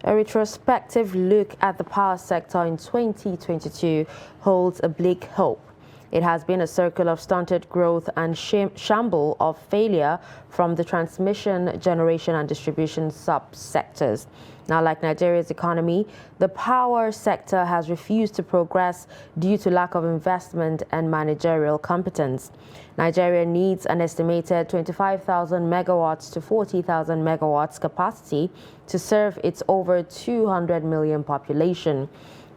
A retrospective look at the power sector in 2022 holds a bleak hope. It has been a circle of stunted growth and shamble of failure from the transmission, generation and distribution subsectors. Now, like Nigeria's economy, the power sector has refused to progress due to lack of investment and managerial competence. Nigeria needs an estimated 25,000 megawatts to 40,000 megawatts capacity to serve its over 200 million population.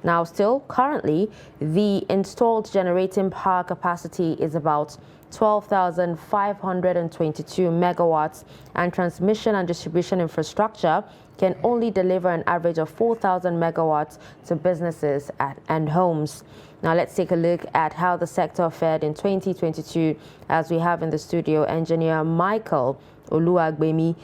Now, still, currently, the installed generating power capacity is about 12,522 megawatts, and transmission and distribution infrastructure can only deliver an average of 4,000 megawatts to businesses and homes. Now, let's take a look at how the sector fared in 2022, as we have in the studio engineer Michael Oluwagbemi,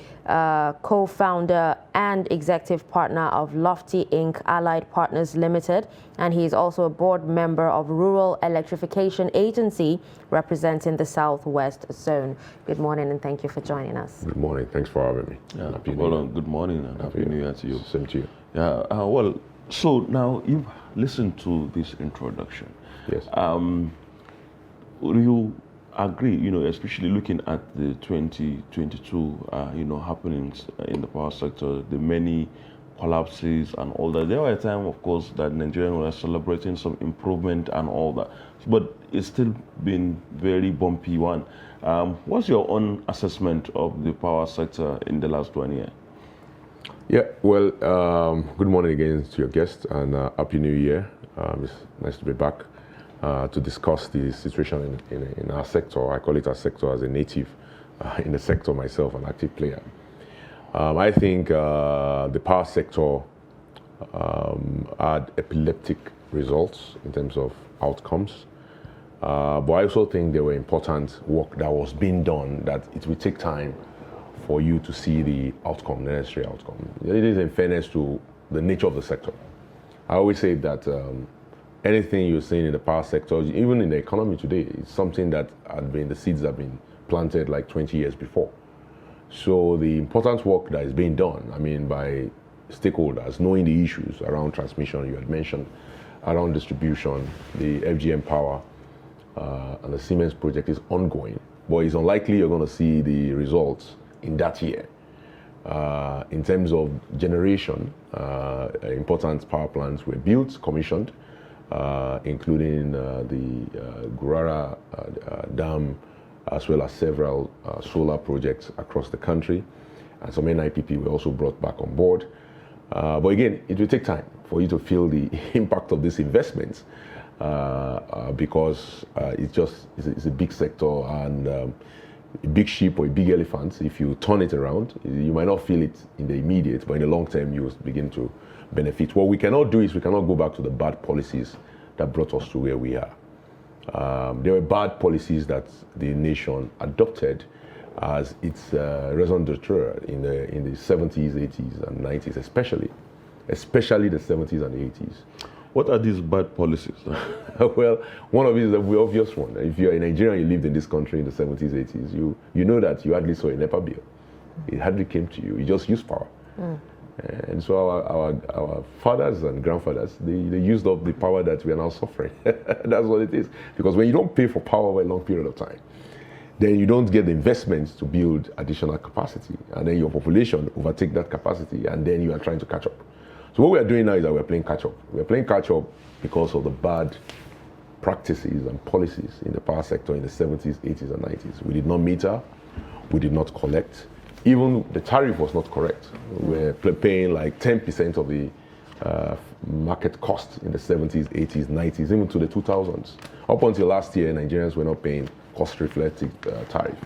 co-founder and executive partner of Lofty Inc. Allied Partners Limited, and he is also a board member of Rural Electrification Agency representing the Southwest Zone. Good morning and thank you for joining us. Good morning. Thanks for having me. Yeah, good morning and happy New Year to you. Same to you. Yeah. Well, so now you've listened to this introduction. Yes. Will you agree, especially looking at the 2022, happenings in the power sector, the many collapses and all that. There were a time, of course, that Nigerians were celebrating some improvement and all that, but it's still been very bumpy one. What's your own assessment of the power sector in the last 1 year? Yeah, well, good morning again to your guest and Happy New Year. It's nice to be back to discuss the situation in our sector. I call it our sector as a native in the sector myself, an active player. I think the power sector had epileptic results in terms of outcomes. But I also think there were important work that was being done that it will take time for you to see the outcome, the necessary outcome. It is in fairness to the nature of the sector. I always say that anything you're seeing in the power sector, even in the economy today, is something that the seeds have been planted like 20 years before. So the important work that is being done, by stakeholders, knowing the issues around transmission, you had mentioned, around distribution, the FGM power, and the Siemens project is ongoing. But it's unlikely you're going to see the results in that year. In terms of generation, important power plants were built, commissioned, including the Gurara Dam, as well as several solar projects across the country. And some NIPP were also brought back on board. But again, it will take time for you to feel the impact of these investments because it's a big sector, and a big sheep or a big elephant, if you turn it around, you might not feel it in the immediate, but in the long term, you will begin to benefit. What we cannot do is we cannot go back to the bad policies that brought us to where we are. There were bad policies that the nation adopted as its raison d'etre in the 70s, 80s, and 90s, especially the 70s and the 80s. What are these bad policies? Well, one of it is the obvious one. If you're a Nigerian, you lived in this country in the 70s, 80s, you know that you hardly saw a NEPA bill. It hardly came to you. You just used power. And so our fathers and grandfathers, they used up the power that we are now suffering. That's what it is. Because when you don't pay for power over a long period of time, then you don't get the investments to build additional capacity. And then your population overtake that capacity, and then you are trying to catch up. So what we are doing now is that we're playing catch up. We're playing catch up because of the bad practices and policies in the power sector in the 70s, 80s, and 90s. We did not meter, we did not collect. Even the tariff was not correct. We're paying like 10% of the market cost in the 70s, 80s, 90s, even to the 2000s. Up until last year, Nigerians were not paying cost-reflective tariff.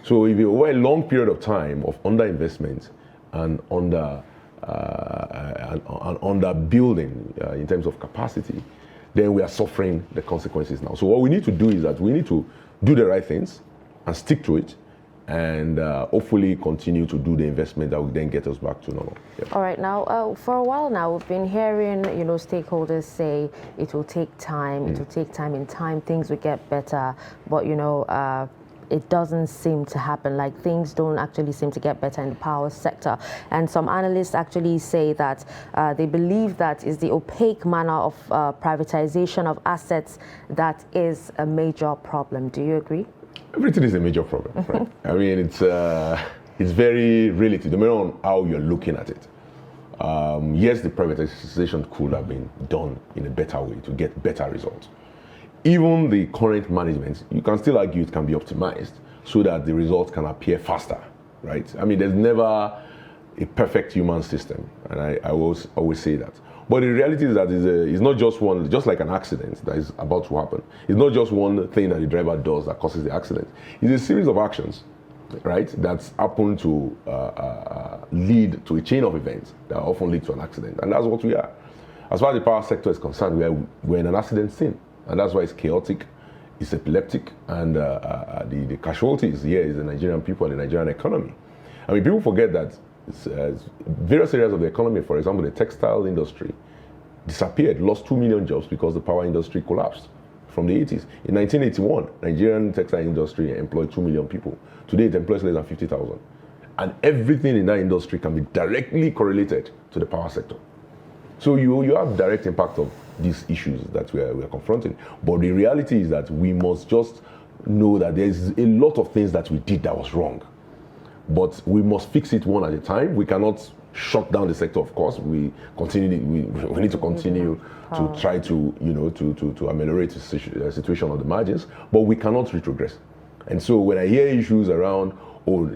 So if you were a long period of time of underinvestment and under building in terms of capacity, then we are suffering the consequences now. So what we need to do is that we need to do the right things and stick to it, and hopefully continue to do the investment that will then get us back to normal. Yep. All right, now for a while now we've been hearing stakeholders say it will take time, it will take time. In time things will get better, but it doesn't seem to happen. Like things don't actually seem to get better in the power sector. And some analysts actually say that they believe that is the opaque manner of privatization of assets that is a major problem. Do you agree? Everything is a major problem, right? I mean, it's very relative, depending on how you're looking at it. Yes, the privatization could have been done in a better way to get better results. Even the current management, you can still argue it can be optimized so that the results can appear faster, right? I mean, there's never a perfect human system, and I always say that. But the reality is that it's not just one, just like an accident that is about to happen. It's not just one thing that the driver does that causes the accident. It's a series of actions, right, that's happen to lead to a chain of events that often lead to an accident. And that's what we are. As far as the power sector is concerned, we're in an accident scene. And that's why it's chaotic, it's epileptic, and the casualties here is the Nigerian people and the Nigerian economy. I mean, people forget that various areas of the economy, for example, the textile industry, disappeared, lost 2 million jobs because the power industry collapsed from the 80s. In 1981, Nigerian textile industry employed 2 million people. Today, it employs less than 50,000. And everything in that industry can be directly correlated to the power sector. So you have direct impact of these issues that we are confronting. But the reality is that we must just know that there's a lot of things that we did that was wrong. But we must fix it one at a time. We cannot shut down the sector, of course. We need to continue to try to, to ameliorate the situation on the margins, but we cannot retrogress. And so when I hear issues around,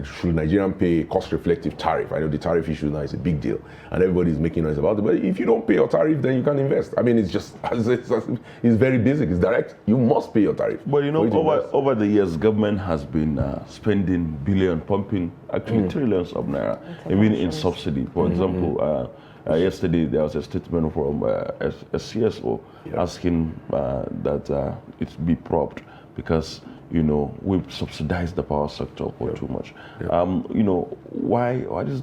should Nigerian pay cost-reflective tariff? I know the tariff issue now is a big deal, and everybody's making noise about it. But if you don't pay your tariff, then you can't invest. I mean, it's just it's very basic. It's direct. You must pay your tariff. But over the years, government has been spending billions, pumping actually trillions of naira, even in subsidy. For example, yesterday there was a statement from a CSO asking that it be propped because we've subsidized the power sector for too much. Why is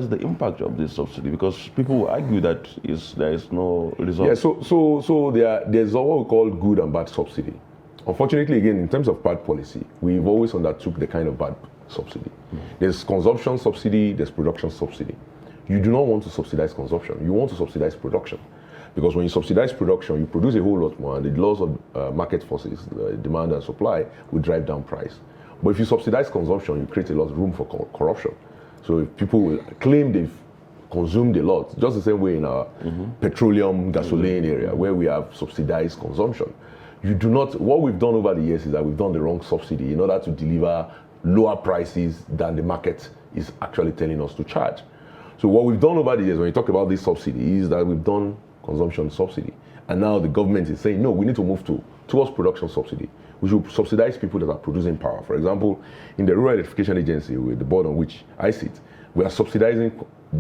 the impact of this subsidy? Because people will argue that there is no result. Yeah, so there's what we call good and bad subsidy. Unfortunately, again, in terms of bad policy, we've always undertook the kind of bad subsidy. There's consumption subsidy, there's production subsidy. You do not want to subsidize consumption. You want to subsidize production. Because when you subsidize production, you produce a whole lot more, and the laws of market forces, demand and supply, will drive down price. But if you subsidize consumption, you create a lot of room for corruption. So if people will claim they've consumed a lot, just the same way in our petroleum, gasoline area, where we have subsidized consumption. What we've done over the years is that we've done the wrong subsidy in order to deliver lower prices than the market is actually telling us to charge. So what we've done over the years, when you talk about this subsidy, is that we've done consumption subsidy. And now the government is saying, no, we need to move towards production subsidy. We should subsidize people that are producing power. For example, in the Rural Electrification Agency, with the board on which I sit, we are subsidizing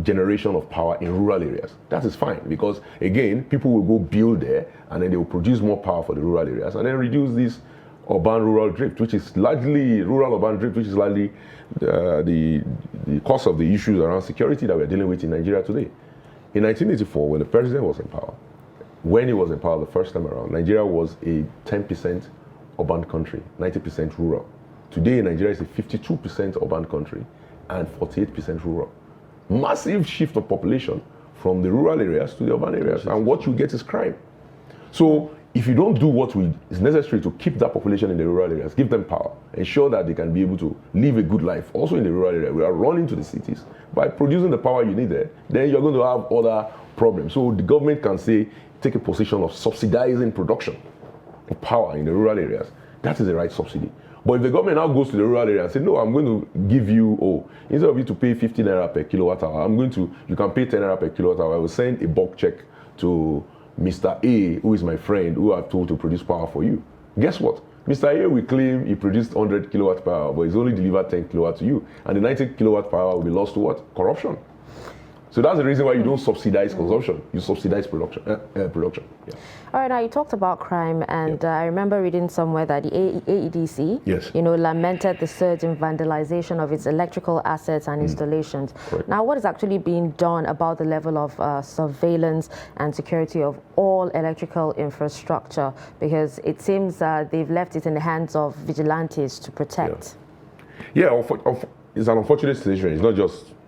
generation of power in rural areas. That is fine, because again, people will go build there and then they will produce more power for the rural areas and then reduce this urban-rural drift, which is largely rural-urban drift, which is largely the cause of the issues around security that we're dealing with in Nigeria today. In 1984, when the president was in power, when he was in power the first time around, Nigeria was a 10% urban country, 90% rural. Today, Nigeria is a 52% urban country and 48% rural. Massive shift of population from the rural areas to the urban areas, and what you get is crime. So if you don't do what is necessary to keep that population in the rural areas, give them power, ensure that they can be able to live a good life also in the rural area, we are running to the cities. By producing the power you need there, then you're going to have other problems. So the government can take a position of subsidizing production of power in the rural areas. That is the right subsidy. But if the government now goes to the rural area and says, no, I'm going to give you, instead of you to pay 50 naira per kilowatt hour, you can pay 10 naira per kilowatt hour. I will send a bulk check to Mr. A, who is my friend, who I've told to produce power for you. Guess what? Mr. A will claim he produced 100 kilowatt per hour, but he's only delivered 10 kilowatt to you. And the 90 kilowatt per hour will be lost to what? Corruption. So that's the reason why you don't subsidize consumption. You subsidize production. Production. Yeah. All right, now you talked about crime, and I remember reading somewhere that the AEDC, Yes. lamented the surge in vandalization of its electrical assets and installations. Correct. Now, what is actually being done about the level of surveillance and security of all electrical infrastructure? Because it seems they've left it in the hands of vigilantes to protect. Yeah, it's an unfortunate situation.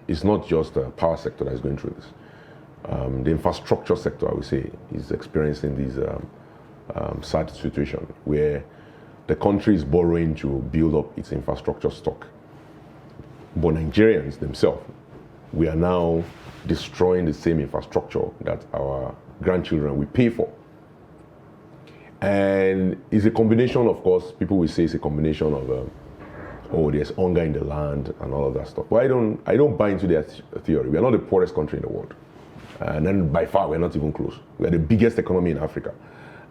It's not just the power sector that is going through this. The infrastructure sector, I would say, is experiencing this sad situation where the country is borrowing to build up its infrastructure stock. But Nigerians themselves, we are now destroying the same infrastructure that our grandchildren will pay for. And it's a combination, of course, people will say it's a combination of there's hunger in the land and all of that stuff. But I don't buy into that theory. We are not the poorest country in the world. And then by far, we're not even close. We are the biggest economy in Africa.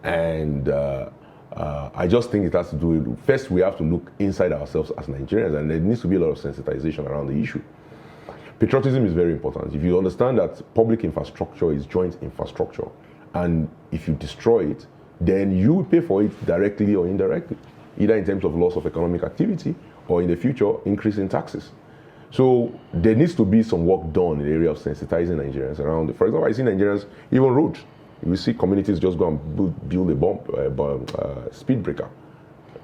And I just think it has to do with, first, we have to look inside ourselves as Nigerians, and there needs to be a lot of sensitization around the issue. Patriotism is very important. If you understand that public infrastructure is joint infrastructure, and if you destroy it, then you pay for it directly or indirectly, either in terms of loss of economic activity or in the future, increase in taxes. So there needs to be some work done in the area of sensitizing Nigerians around it. For example, I see Nigerians, even roads, you see communities just go and build a speed breaker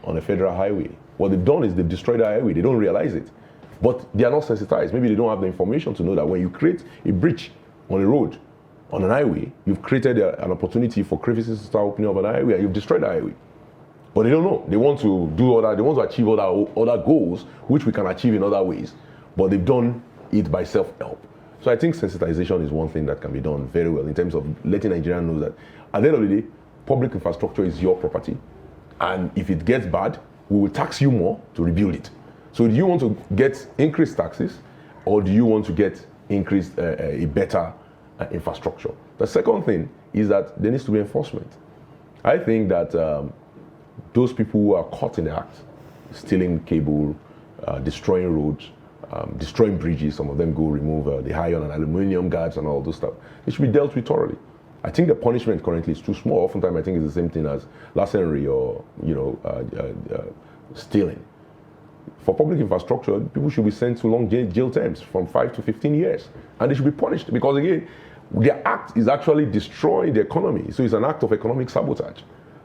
on a federal highway. What they've done is they've destroyed the highway. They don't realize it. But they are not sensitized. Maybe they don't have the information to know that when you create a breach on a road, on an highway, you've created an opportunity for crevices to start opening up on the highway, and you've destroyed the highway. But they don't know. They want to they want to achieve other goals, which we can achieve in other ways. But they've done it by self-help. So I think sensitization is one thing that can be done very well in terms of letting Nigerians know that at the end of the day, public infrastructure is your property. And if it gets bad, we will tax you more to rebuild it. So do you want to get increased taxes, or do you want to get increased a better infrastructure? The second thing is that there needs to be enforcement. I think that those people who are caught in the act, stealing cable, destroying roads, destroying bridges, some of them go remove the iron and aluminium guards and all those stuff, they should be dealt with thoroughly. I think the punishment currently is too small. Oftentimes I think it's the same thing as larceny or stealing. For public infrastructure, people should be sent to long jail terms from 5 to 15 years. And they should be punished because, again, their act is actually destroying the economy. So it's an act of economic sabotage.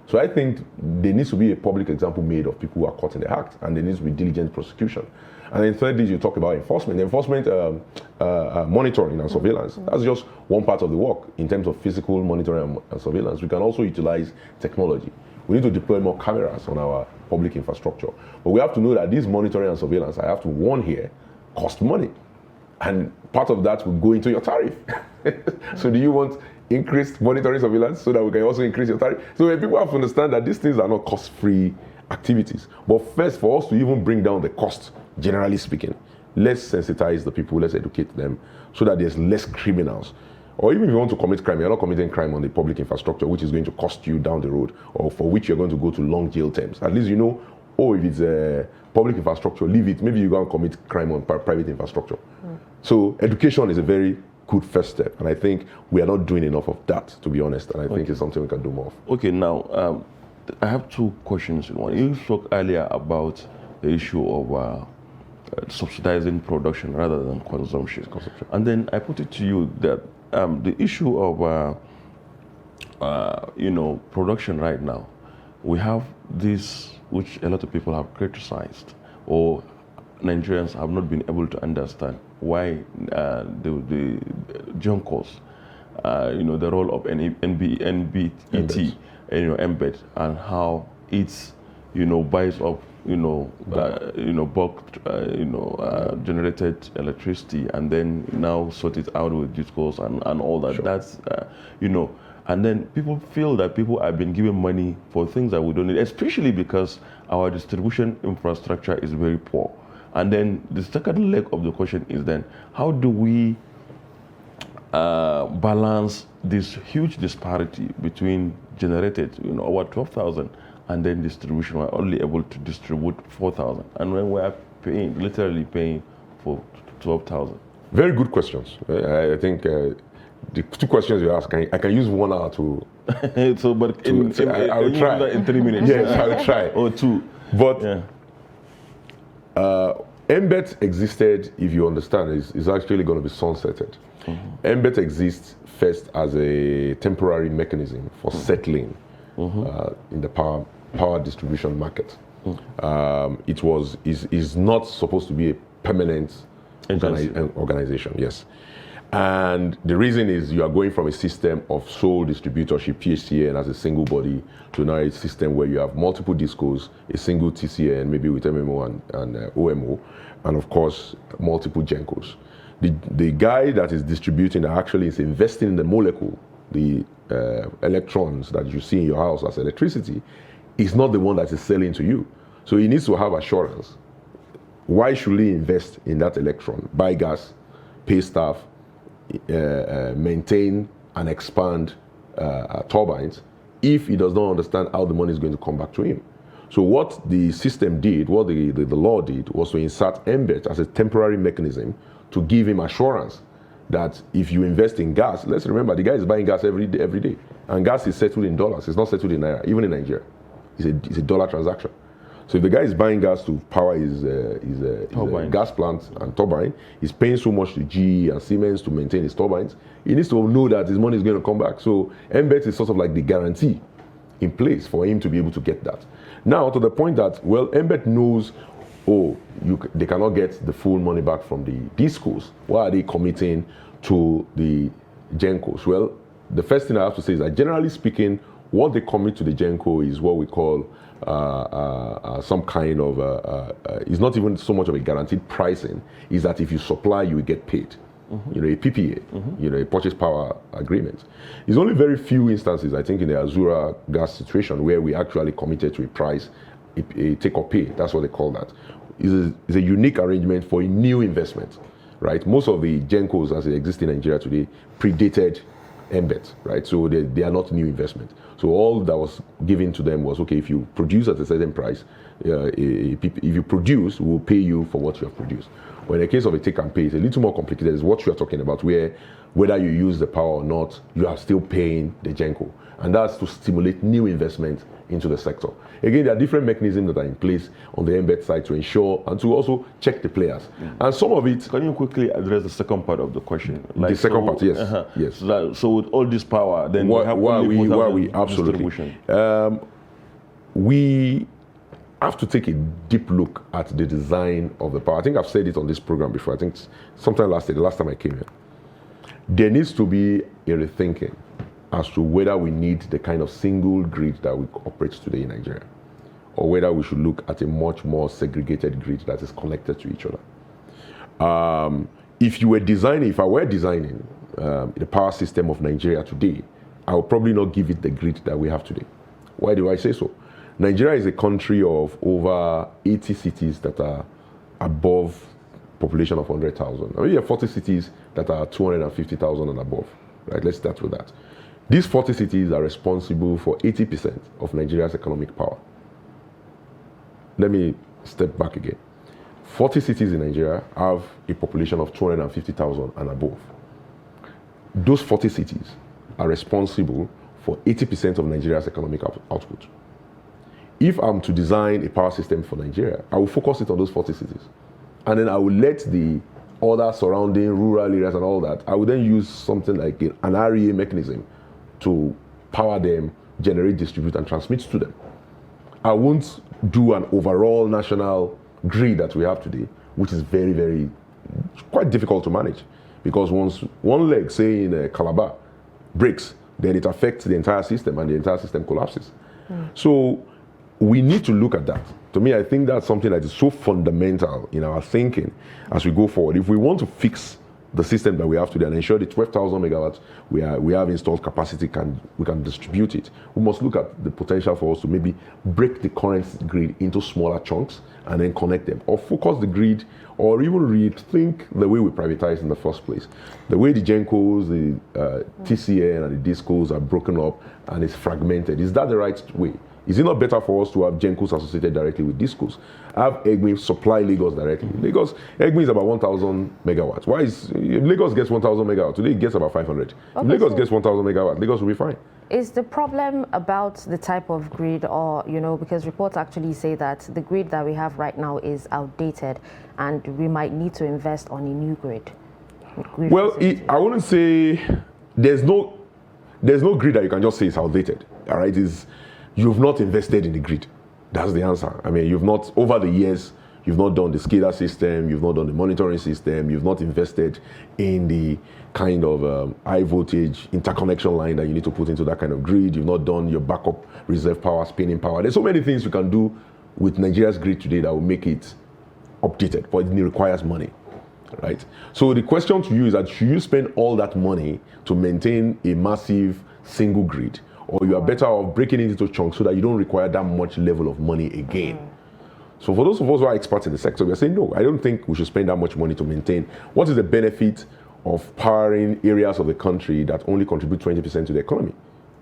So I think there needs to be a public example made of people who are caught in the act, and there needs to be diligent prosecution. And then thirdly, you talk about enforcement. Enforcement, monitoring and surveillance. That's just one part of the work in terms of physical monitoring and surveillance. We can also utilize technology. We need to deploy more cameras on our public infrastructure. But we have to know that this monitoring and surveillance, I have to warn here, cost money. And part of that will go into your tariff. So do you want increased monitoring surveillance so that we can also increase your tariff? So people have to understand that these things are not cost-free activities. But first, for us to even bring down the cost, generally speaking, let's sensitize the people, let's educate them so that there's less criminals. Or even if you want to commit crime, you're not committing crime on the public infrastructure, which is going to cost you down the road, or for which you're going to go to long jail terms. At least you know, if it's a public infrastructure, leave it. Maybe you're going to commit crime on private infrastructure. So education is a very good first step. And I think we are not doing enough of that, to be honest. And I think it's something we can do more of. Okay, now, I have two questions in one. You spoke earlier about the issue of subsidizing production rather than consumption. And then I put it to you that the issue of production right now, we have this, which a lot of people have criticized, or Nigerians have not been able to understand why the junkers, the role of NBET, embed, and how it's buys up bulk generated electricity and then now sort it out with discourse and all that. Sure. That's and then people feel that people have been given money for things that we don't need, especially because our distribution infrastructure is very poor. And then the second leg of the question is then, how do we balance this huge disparity between generated, over 12,000, and then distribution? We're only able to distribute 4,000. And when we're literally paying for 12,000. Very good questions. I think the two questions you ask, I can use 1 hour to. So, but I will try that in 3 minutes. Yes, I will try. Or 2. But Yeah. MBET existed, if you understand, is actually going to be sunsetted. MBET exists first as a temporary mechanism for settling in the power distribution market. Is not supposed to be a permanent organization, yes. And the reason is you are going from a system of sole distributorship, PHCN, as a single body, to now a system where you have multiple discos, a single TCN, maybe with MMO and OMO, and of course, multiple GENCOs. The guy that is distributing actually is investing in the molecule, the electrons that you see in your house as electricity, is not the one that is selling to you. So he needs to have assurance. Why should he invest in that electron? Buy gas, pay staff, maintain and expand turbines if he does not understand how the money is going to come back to him. So what the system did, what the law did, was to insert MBET as a temporary mechanism to give him assurance that if you invest in gas, let's remember the guy is buying gas every day, and gas is settled in dollars. It's not settled in naira, even in Nigeria. It's a dollar transaction. So if the guy is buying gas to power his gas plant and turbine, he's paying so much to GE and Siemens to maintain his turbines, he needs to know that his money is going to come back. So MBET is sort of like the guarantee in place for him to be able to get that. Now to the point that, well, MBET knows, they cannot get the full money back from the DISCOs. Why are they committing to the GENCOs? Well, the first thing I have to say is that generally speaking, what they commit to the GENCO is what we call some kind of, it's not even so much of a guaranteed pricing, is that if you supply, you will get paid. You know, a PPA, a purchase power agreement. There's only very few instances, I think, in the Azura gas situation where we actually committed to a price, a take or pay. That's what they call that. It's a unique arrangement for a new investment, right? Most of the GENCOs as they exist in Nigeria today predated MBET, right? So they are not new investment. So all that was given to them was, okay, if you produce at a certain price, if you produce, we'll pay you for what you have produced. But in the case of a take and pay, it's a little more complicated. It's what you are talking about, where whether you use the power or not, you are still paying the GENCO. And that's to stimulate new investment into the sector. Again, there are different mechanisms that are in place on the MBET side to ensure and to also check the players. And some of it... Can you quickly address the second part of the question? Like, the second part, yes. Yes. So with all this power, then we have absolutely. We have to take a deep look at the design of the power. I think I've said it on this program before. I think sometime last year, the last time I came here. There needs to be a rethinking as to whether we need the kind of single grid that we operate today in Nigeria, or whether we should look at a much more segregated grid that is connected to each other. If I were designing the power system of Nigeria today, I would probably not give it the grid that we have today. Why do I say so? Nigeria is a country of over 80 cities that are above population of 100,000. I mean, you have 40 cities that are 250,000 and above, right? Let's start with that. These 40 cities are responsible for 80% of Nigeria's economic power. Let me step back again. 40 cities in Nigeria have a population of 250,000 and above. Those 40 cities are responsible for 80% of Nigeria's economic output. If I'm to design a power system for Nigeria, I will focus it on those 40 cities. And then I will let the other surrounding rural areas and all that, I will then use something like an REA mechanism to power them, generate, distribute, and transmit to them. I won't do an overall national grid that we have today, which is very, very, quite difficult to manage. Because once one leg, say in Calabar, breaks, then it affects the entire system and the entire system collapses. So we need to look at that. To me, I think that's something that is so fundamental in our thinking as we go forward. If we want to fix the system that we have today and ensure the 12,000 megawatts we have installed capacity, we can distribute it, we must look at the potential for us to maybe break the current grid into smaller chunks and then connect them, or focus the grid, or even rethink the way we privatize in the first place. The way the GENCOs, the TCN and the DISCOs are broken up and it's fragmented, is that the right way? Is it not better for us to have GenCos associated directly with DISCOs? Have EGMI supply Lagos directly. EGMI is about 1,000 megawatts. Why is, if Lagos gets 1,000 megawatts, today it gets about 500. If Lagos gets 1,000 megawatts, Lagos will be fine. Is the problem about the type of grid, or, because reports actually say that the grid that we have right now is outdated and we might need to invest on a new grid? Well, I wouldn't say there's no grid that you can just say is outdated. All right, you've not invested in the grid. That's the answer. I mean, you've not, over the years, you've not done the SCADA system, you've not done the monitoring system, you've not invested in the kind of high voltage interconnection line that you need to put into that kind of grid. You've not done your backup reserve power, spinning power. There's so many things you can do with Nigeria's grid today that will make it updated, but it requires money, right? So the question to you is that should you spend all that money to maintain a massive single grid, or you are better off breaking it into chunks so that you don't require that much level of money again? So for those of us who are experts in the sector, we are saying, no, I don't think we should spend that much money to maintain. What is the benefit of powering areas of the country that only contribute 20% to the economy?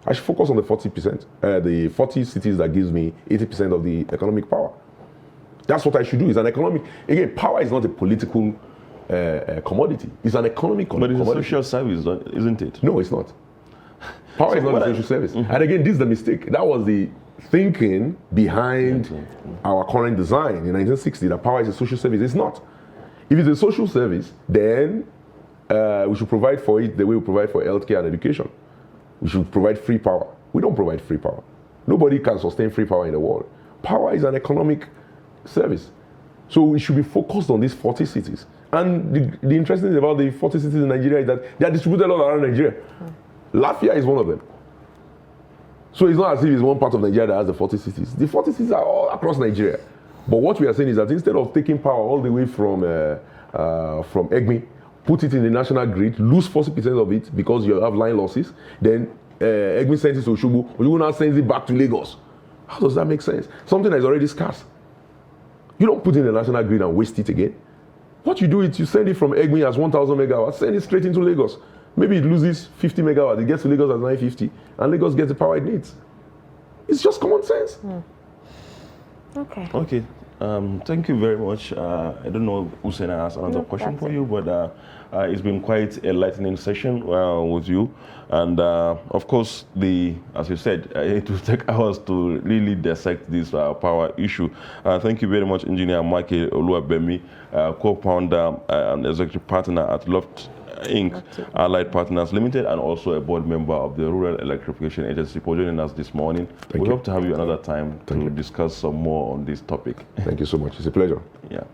I should focus on the 40%, the 40 cities that gives me 80% of the economic power. That's what I should do. It's an economic, again, power is not a political commodity. It's an economic commodity. But it's a social service, isn't it? No, it's not. Power is not a social service. And again, this is the mistake. That was the thinking behind our current design in 1960, that power is a social service. It's not. If it's a social service, then we should provide for it the way we provide for healthcare and education. We should provide free power. We don't provide free power. Nobody can sustain free power in the world. Power is an economic service. So we should be focused on these 40 cities. And the interesting thing about the 40 cities in Nigeria is that they are distributed all around Nigeria. Lafia is one of them. So it's not as if it's one part of Nigeria that has the 40 cities. The 40 cities are all across Nigeria. But what we are saying is that instead of taking power all the way from EGMI, put it in the national grid, lose 40% of it because you have line losses, then EGMI sends it to Osogbo, Osogbo now sends it back to Lagos. How does that make sense? Something that is already scarce. You don't put it in the national grid and waste it again. What you do is you send it from EGMI as 1,000 megawatts, send it straight into Lagos. Maybe it loses 50 megawatts, it gets to Lagos as 950, and Lagos gets the power it needs. It's just common sense. Okay. Okay. Thank you very much. I don't know, Usaina has another question for you, but it's been quite a enlightening session with you. And of course, as you said, it will take hours to really dissect this power issue. Thank you very much, Engineer Michael Oluwabemi, co-founder and executive partner at Loft Inc., Allied Partners Limited, and also a board member of the Rural Electrification Agency, for joining us this morning. We hope to have you another time to discuss some more on this topic. Thank you so much. It's a pleasure. Yeah.